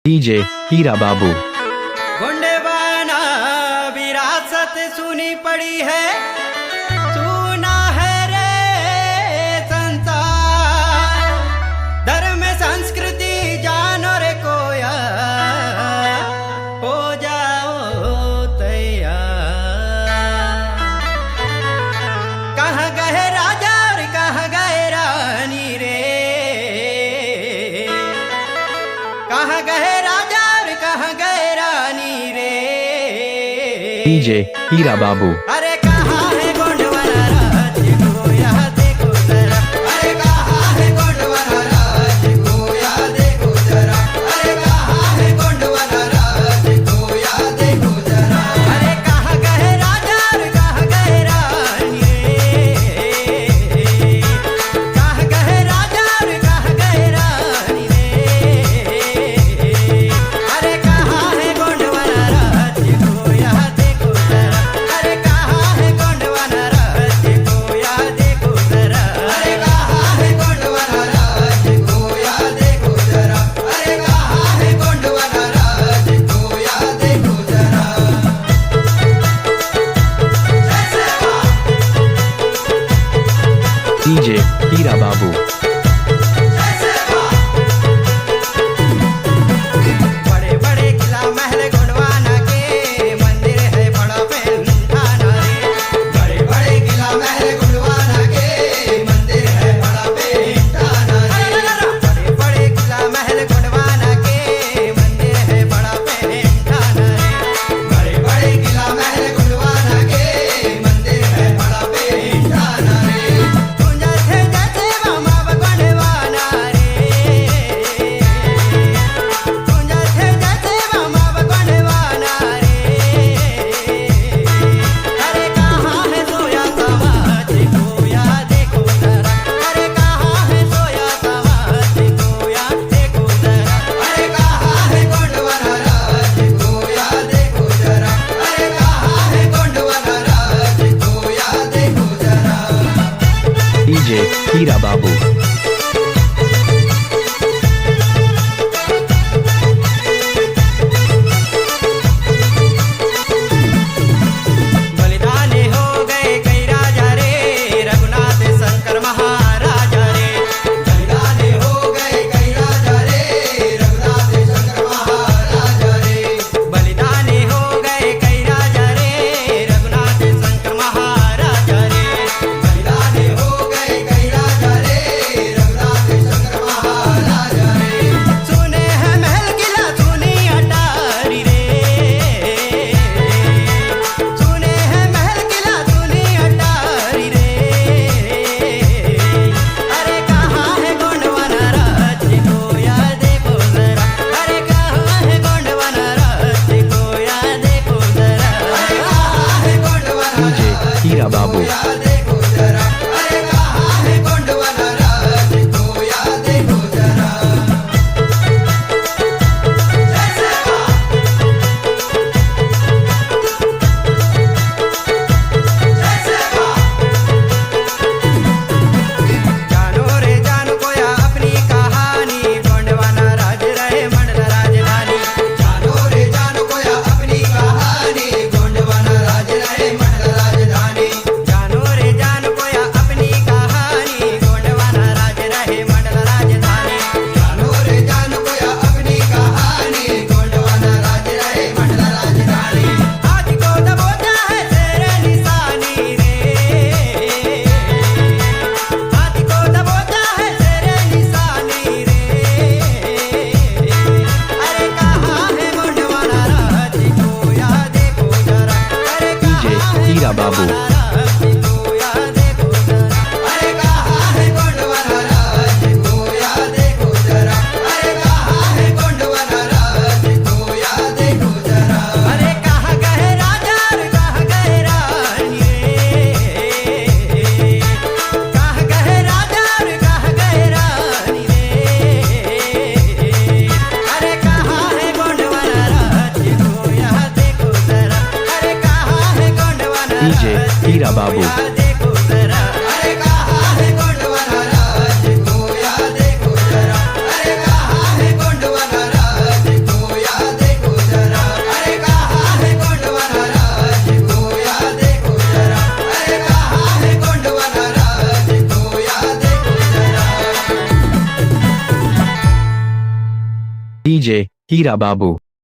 DJ हीरा बाबू। गोंडेवाना विरासत सुनी पड़ी है, सुना है रे संसार। धर्म संस्कृति जानो रे कोया, हो जाओ तैयार। कहाँ गए राजा और कहाँ गए रानी रे, कहाँ गए राजा और कहाँ गए रानी रे। डीजे हीरा बाबू। अरे कहाँ है गोंडवाना राज को यहाँ देखो जरा। अरे कहाँ है गोंडवाना राज को यहाँ देखो जरा। अरे कहाँ है गोंडवाना राज को यहाँ देखो जरा। अरे कहाँ गए राजा और कहाँ गए रानी रे, कहाँ गए राजा और कहाँ गए रानी रे। अरे कहाँ है गोंडवाना राज को यहाँ देखो जरा। अरे कहाँ है गोंडवाना राज को यहाँ देखो जरा। अरे कहाँ है गोंडवाना राज को यहाँ देखो जरा। अरे कहाँ है गोंडवाना राज को यहाँ देखो जरा। डीजे हीरा बाबू। बड़े बड़े किला महल गोंडवाना के, मंदिर है बड़ा पेंठाना रे। बड़े बड़े किला महल गोंडवाना के, मंदिर है बड़ा पेंठाना रे। बड़े बड़े किला महल गोंडवाना के, मंदिर है बड़ा पेंठाना रे। बड़े बड़े किला महल गोंडवाना के, मंदिर है बड़ा पेंठाना रे। कुंजा थे जैसे मामा गोंडवाना रे, कुंजा थे जैसे मामा गोंडवाना रे। अरे कहाँ है सोया समाज को यहाँ देखो जरा। अरे कहाँ है सोया समाज को यहाँ देखो जरा। अरे कहाँ है गोंडवाना राज को यहाँ देखो जरा। अरे कहाँ है गोंडवाना राज को यहाँ देखो जरा। डीजे हीरा बाबू। बलिदानी हो गए कई राजा रे, रघुनाथ शंकर महाराजा रे। बलिदानी हो गए कई राजा रे, रघुनाथ शंकर महाराजा रे। बलिदानी हो गए कई राजा रे, रघुनाथ शंकर महाराजा रे। बलिदानी हो गए कई राजा रे, रघुनाथ शंकर महाराजा रे। सुने हैं महल किला सुनी अटारी रे, सुने हैं महल किला सुनी अटारी रे। अरे कहाँ है गोंडवाना राज को यहाँ देखो जरा। अरे कहाँ है गोंडवाना राज को यहाँ देखो जरा। अरे कहाँ है गोंडवाना डीजे हीरा बाबू। यहाँ देखो जरा। अरे कहाँ है गोंडवाना राज को यहाँ देखो जरा। जानो रे जानो कोया अपनी कहानी, गोंडवाना राज रहे मंडल राजधानी। जानो रे जानो कोया अपनी कहानी, गोंडवाना राज रहे मंडल राजधानी। जानो रे जानो कोया अपनी कहानी, गोंडवाना राज रहे मंडल राजधानी। जानो रे जानो कोया अपनी कहानी, गोंडवाना राज रहे मंडल राजधानी। हाथी को दबोचा है शेर निशानी रे, हाथी को दबोचा है शेर निशानी रे। अरे कहाँ है गोंडवाना राज को यहाँ देखो जरा। अरे डीजे हीरा बाबू। राज को यहाँ देखो जरा। अरे कहाँ है गोंडवाना राज को यहाँ देखो जरा। अरे कहाँ है गोंडवाना राज को यहाँ देखो जरा। अरे कहाँ गए राजा और कहाँ गए रानी रे, कहाँ गए राजा और कहाँ गए रानी रे। अरे कहाँ है गोंडवाना राज को यहाँ देखो जरा। अरे कहाँ है गोंडवाना डीजे हीरा बाबू। यहाँ देखो जरा। अरे कहाँ है गोंडवाना राज को यहाँ देखो जरा। अरे कहाँ है गोंडवाना राज को DJ Hira Babu.